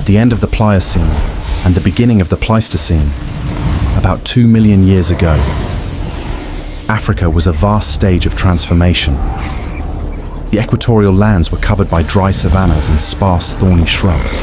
the end of the Pliocene and the beginning of the Pleistocene, about 2 million years ago, Africa was a vast stage of transformation. The equatorial lands were covered by dry savannas and sparse, thorny shrubs.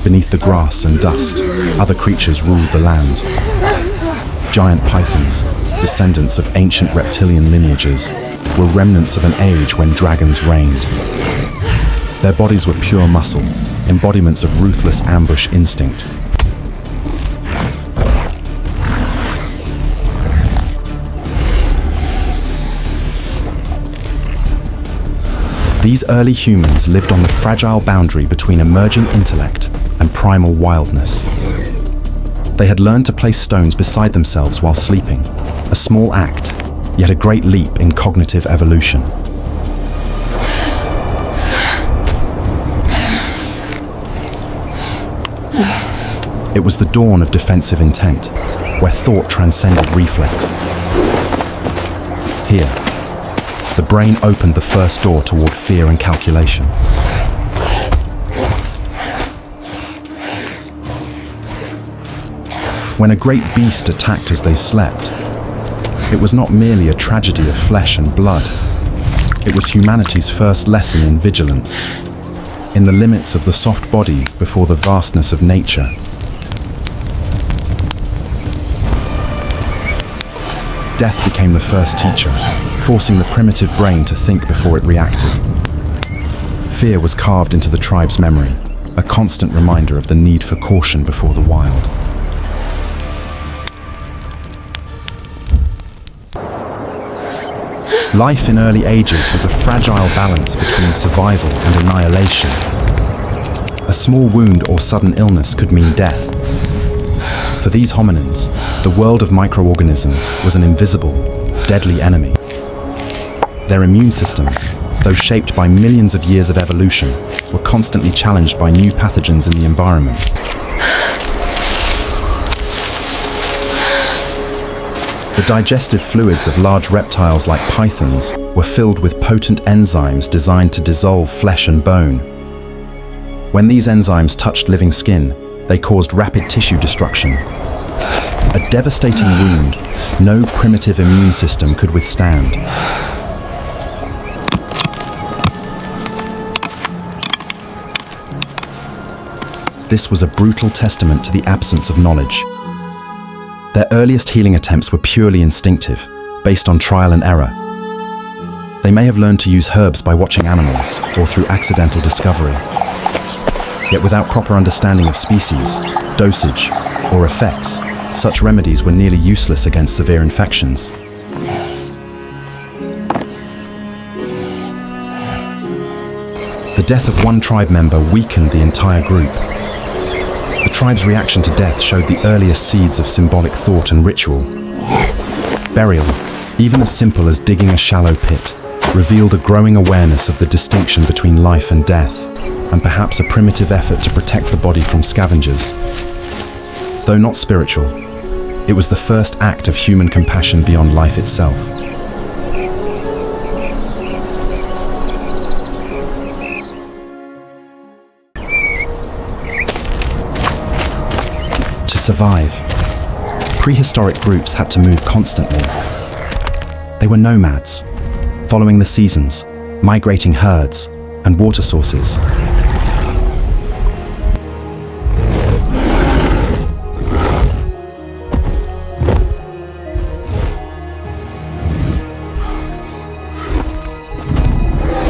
Beneath the grass and dust, other creatures ruled the land. Giant pythons, descendants of ancient reptilian lineages, were remnants of an age when dragons reigned. Their bodies were pure muscle, embodiments of ruthless ambush instinct. These early humans lived on the fragile boundary between emerging intellect and primal wildness. They had learned to place stones beside themselves while sleeping, a small act, yet a great leap in cognitive evolution. It was the dawn of defensive intent, where thought transcended reflex. Here, the brain opened the first door toward fear and calculation. When a great beast attacked as they slept, it was not merely a tragedy of flesh and blood. It was humanity's first lesson in vigilance, in the limits of the soft body before the vastness of nature. Death became the first teacher, forcing the primitive brain to think before it reacted. Fear was carved into the tribe's memory, a constant reminder of the need for caution before the wild. Life in early ages was a fragile balance between survival and annihilation. A small wound or sudden illness could mean death. For these hominins, the world of microorganisms was an invisible, deadly enemy. Their immune systems, though shaped by millions of years of evolution, were constantly challenged by new pathogens in the environment. The digestive fluids of large reptiles like pythons were filled with potent enzymes designed to dissolve flesh and bone. When these enzymes touched living skin, they caused rapid tissue destruction. A devastating wound no primitive immune system could withstand. This was a brutal testament to the absence of knowledge. Their earliest healing attempts were purely instinctive, based on trial and error. They may have learned to use herbs by watching animals or through accidental discovery. Yet without proper understanding of species, dosage, or effects, such remedies were nearly useless against severe infections. The death of one tribe member weakened the entire group. The tribe's reaction to death showed the earliest seeds of symbolic thought and ritual. Burial, even as simple as digging a shallow pit, revealed a growing awareness of the distinction between life and death, and perhaps a primitive effort to protect the body from scavengers. Though not spiritual, it was the first act of human compassion beyond life itself. To survive, prehistoric groups had to move constantly. They were nomads, following the seasons, migrating herds, and water sources.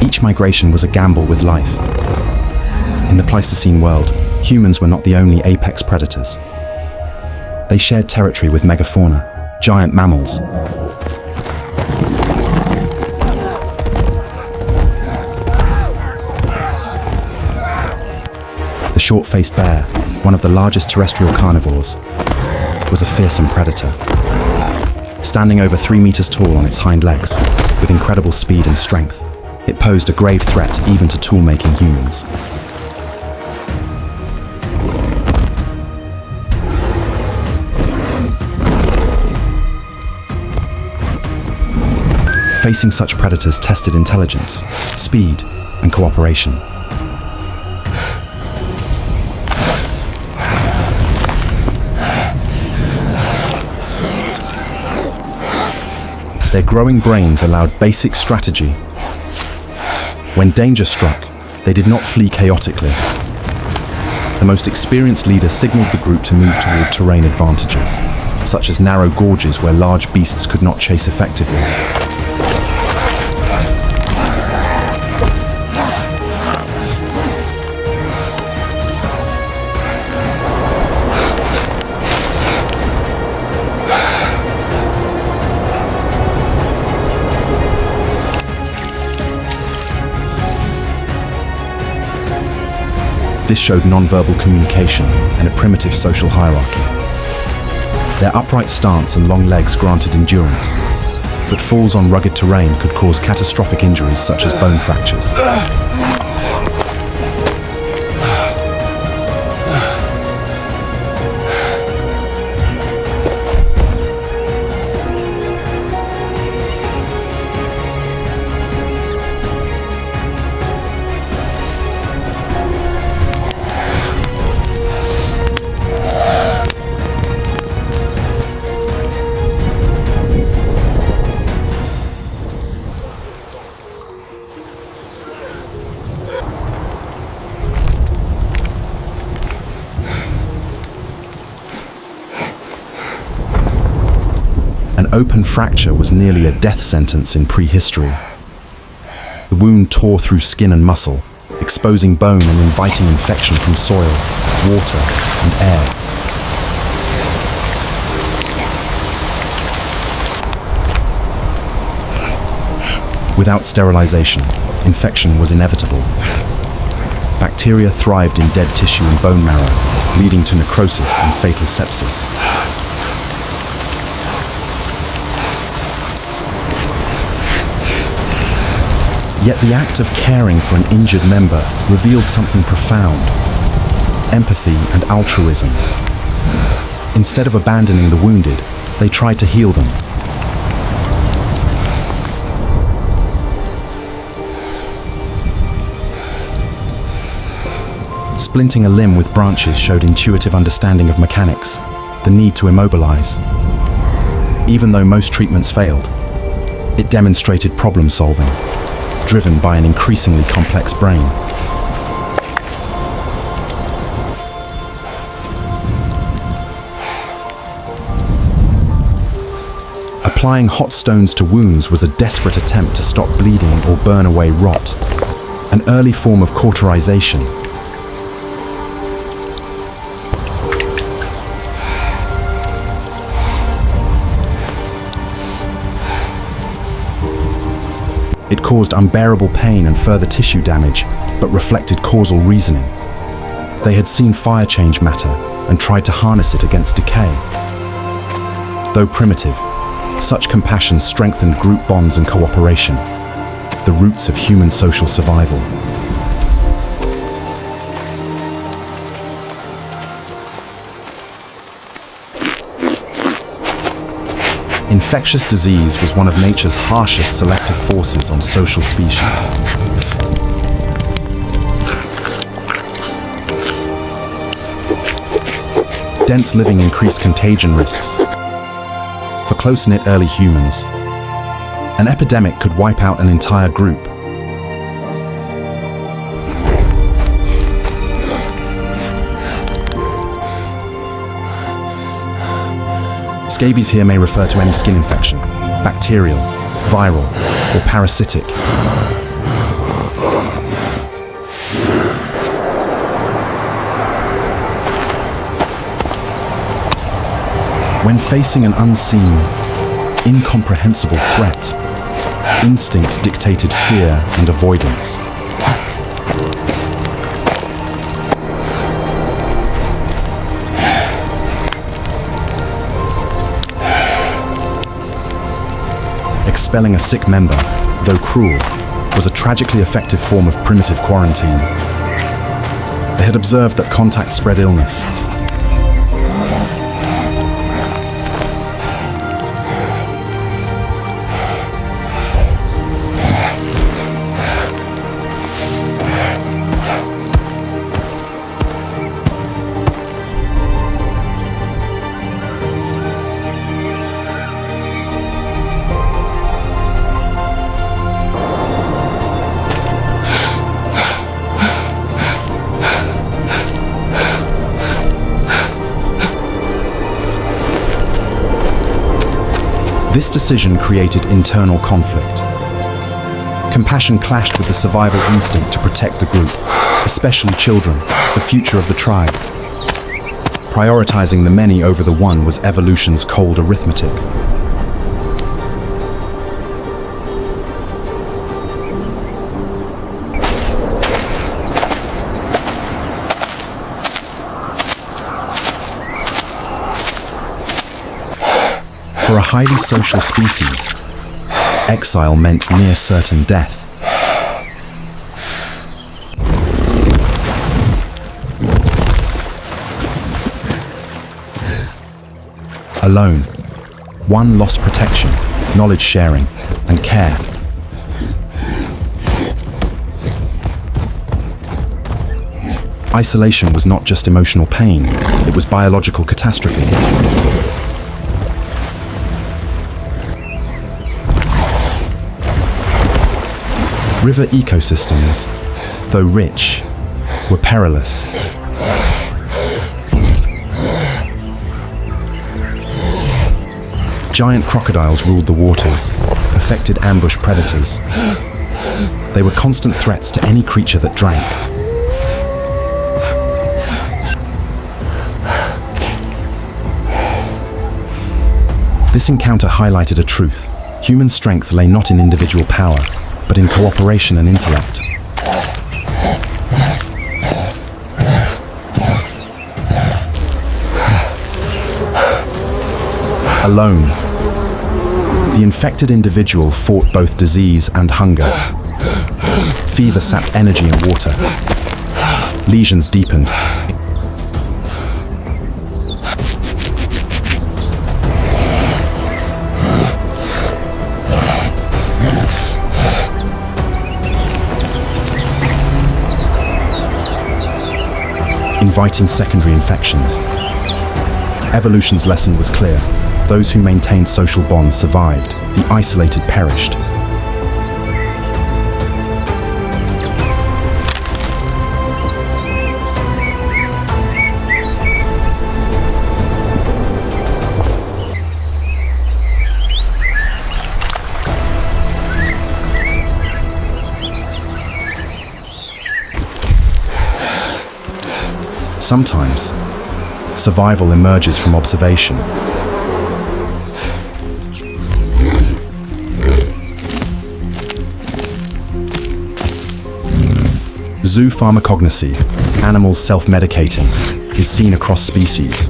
Each migration was a gamble with life. In the Pleistocene world, humans were not the only apex predators. They shared territory with megafauna, giant mammals. The short-faced bear, one of the largest terrestrial carnivores, was a fearsome predator. Standing over 3 meters tall on its hind legs, with incredible speed and strength, it posed a grave threat even to tool-making humans. Facing such predators tested intelligence, speed, and cooperation. Their growing brains allowed basic strategy. When danger struck, they did not flee chaotically. The most experienced leader signaled the group to move toward terrain advantages, such as narrow gorges where large beasts could not chase effectively. This showed nonverbal communication and a primitive social hierarchy. Their upright stance and long legs granted endurance, but falls on rugged terrain could cause catastrophic injuries such as bone fractures. An open fracture was nearly a death sentence in prehistory. The wound tore through skin and muscle, exposing bone and inviting infection from soil, water, and air. Without sterilization, infection was inevitable. Bacteria thrived in dead tissue and bone marrow, leading to necrosis and fatal sepsis. Yet the act of caring for an injured member revealed something profound: empathy and altruism. Instead of abandoning the wounded, they tried to heal them. Splinting a limb with branches showed intuitive understanding of mechanics, the need to immobilize. Even though most treatments failed, it demonstrated problem solving, driven by an increasingly complex brain. Applying hot stones to wounds was a desperate attempt to stop bleeding or burn away rot, an early form of cauterization. It caused unbearable pain and further tissue damage, but reflected causal reasoning. They had seen fire change matter and tried to harness it against decay. Though primitive, such compassion strengthened group bonds and cooperation, the roots of human social survival. Infectious disease was one of nature's harshest selective forces on social species. Dense living increased contagion risks. For close-knit early humans, an epidemic could wipe out an entire group. Scabies here may refer to any skin infection, bacterial, viral, or parasitic. When facing an unseen, incomprehensible threat, instinct dictated fear and avoidance. Expelling a sick member, though cruel, was a tragically effective form of primitive quarantine. They had observed that contact spread illness. This decision created internal conflict. Compassion clashed with the survival instinct to protect the group, especially children, the future of the tribe. Prioritizing the many over the one was evolution's cold arithmetic. For a highly social species, exile meant near certain death. Alone, one lost protection, knowledge sharing, and care. Isolation was not just emotional pain, it was biological catastrophe. River ecosystems, though rich, were perilous. Giant crocodiles ruled the waters, perfected ambush predators. They were constant threats to any creature that drank. This encounter highlighted a truth. Human strength lay not in individual power, but in cooperation and intellect. Alone, the infected individual fought both disease and hunger. Fever sapped energy and water. Lesions deepened. Inviting secondary infections. Evolution's lesson was clear. Those who maintained social bonds survived. The isolated perished. Sometimes, survival emerges from observation. Zoopharmacognosy, animals self-medicating, is seen across species.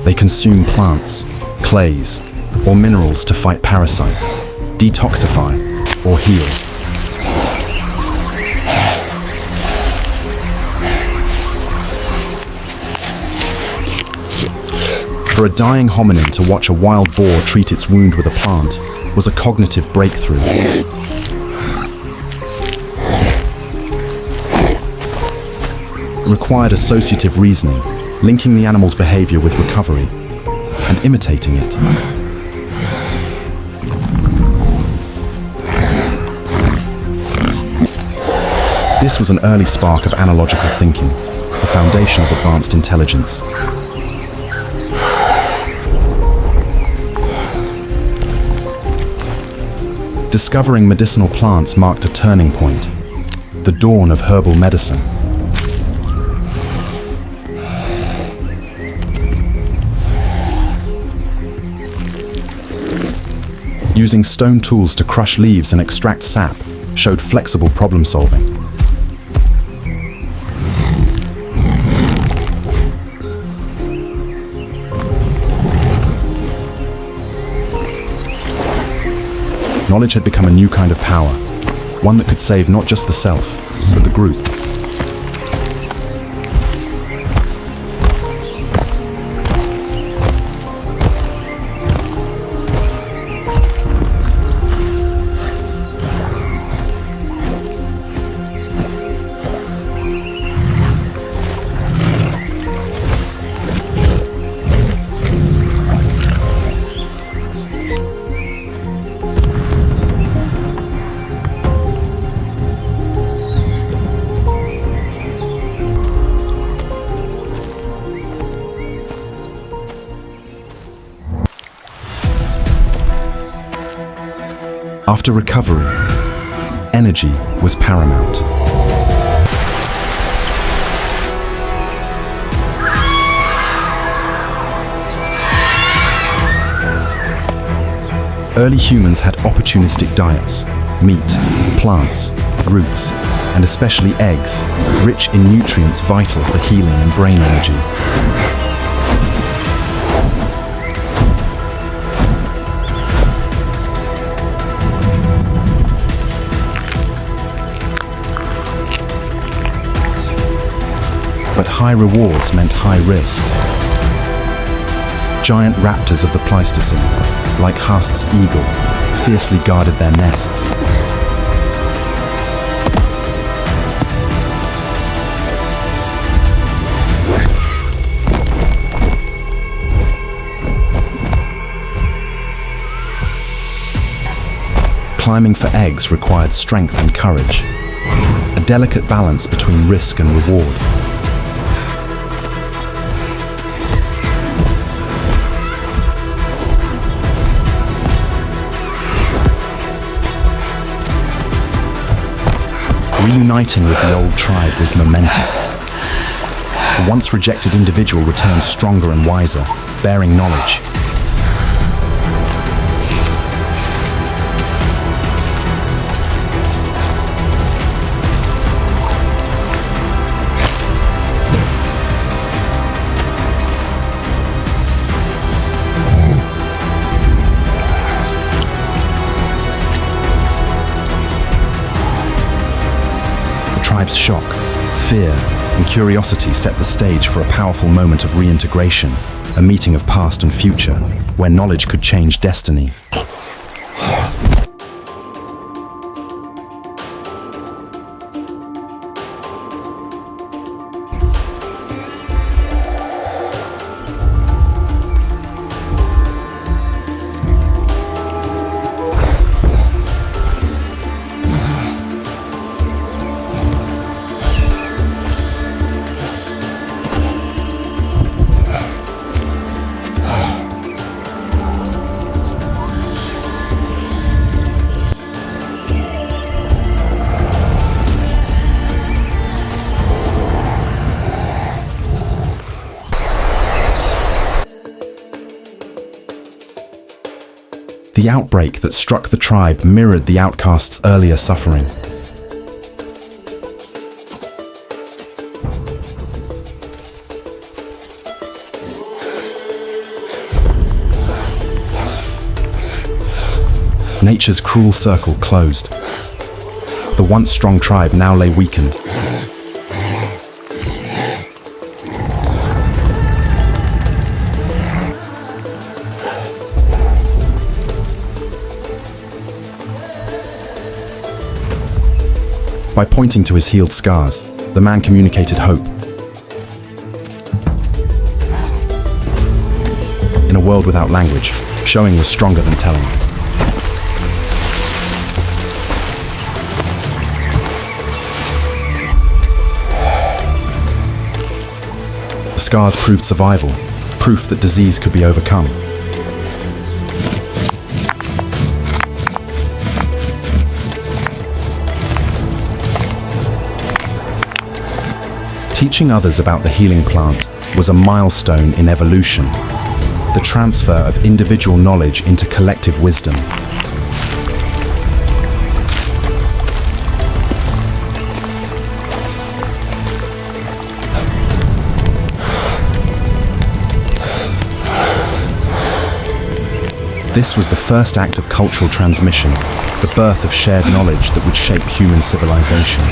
They consume plants, clays, or minerals to fight parasites, detoxify, or heal. For a dying hominin to watch a wild boar treat its wound with a plant was a cognitive breakthrough. It required associative reasoning, linking the animal's behavior with recovery, and imitating it. This was an early spark of analogical thinking, the foundation of advanced intelligence. Discovering medicinal plants marked a turning point, the dawn of herbal medicine. Using stone tools to crush leaves and extract sap showed flexible problem solving. Knowledge had become a new kind of power, one that could save not just the self, but the group. After recovery, energy was paramount. Early humans had opportunistic diets: meat, plants, roots, and especially eggs, rich in nutrients vital for healing and brain energy. But high rewards meant high risks. Giant raptors of the Pleistocene, like Haast's eagle, fiercely guarded their nests. Climbing for eggs required strength and courage, a delicate balance between risk and reward. Reuniting with the old tribe was momentous. The once rejected individual returned stronger and wiser, bearing knowledge. The tribe's shock, fear, and curiosity set the stage for a powerful moment of reintegration, a meeting of past and future, where knowledge could change destiny. The outbreak that struck the tribe mirrored the outcast's earlier suffering. Nature's cruel circle closed. The once strong tribe now lay weakened. By pointing to his healed scars, the man communicated hope. In a world without language, showing was stronger than telling. The scars proved survival, proof that disease could be overcome. Teaching others about the healing plant was a milestone in evolution, the transfer of individual knowledge into collective wisdom. This was the first act of cultural transmission, the birth of shared knowledge that would shape human civilization.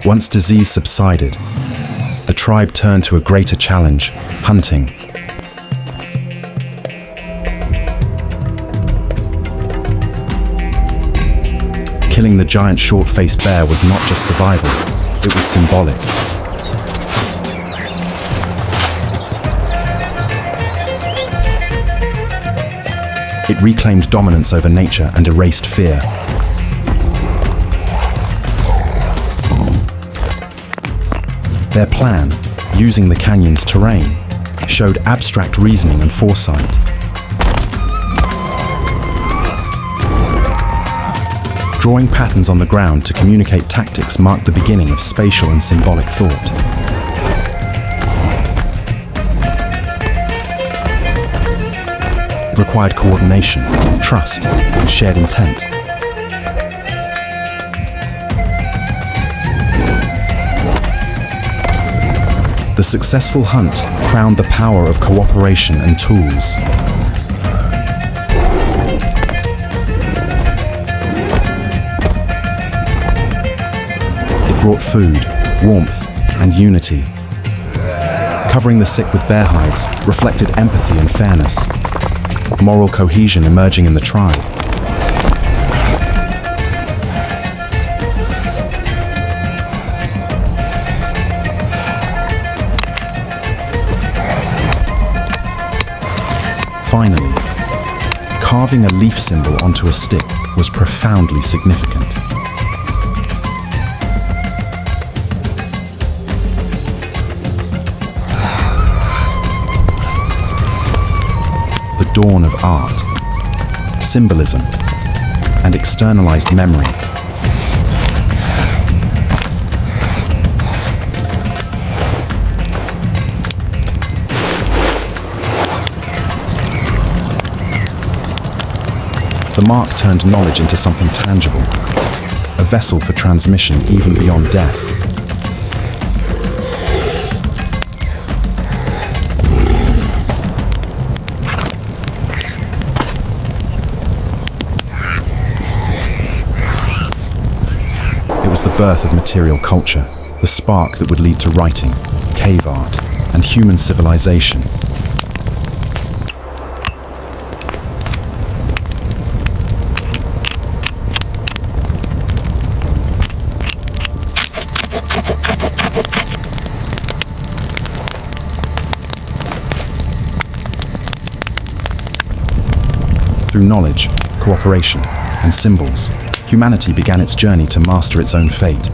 Once disease subsided, the tribe turned to a greater challenge: hunting. Killing the giant short-faced bear was not just survival, it was symbolic. It reclaimed dominance over nature and erased fear. Their plan, using the canyon's terrain, showed abstract reasoning and foresight. Drawing patterns on the ground to communicate tactics marked the beginning of spatial and symbolic thought. It required coordination, trust, and shared intent. The successful hunt crowned the power of cooperation and tools. It brought food, warmth, and unity. Covering the sick with bear hides reflected empathy and fairness, moral cohesion emerging in the tribe. Finally, carving a leaf symbol onto a stick was profoundly significant. The dawn of art, symbolism, and externalized memory. The mark turned knowledge into something tangible, a vessel for transmission even beyond death. It was the birth of material culture, the spark that would lead to writing, cave art, and human civilization. Through knowledge, cooperation, and symbols, humanity began its journey to master its own fate.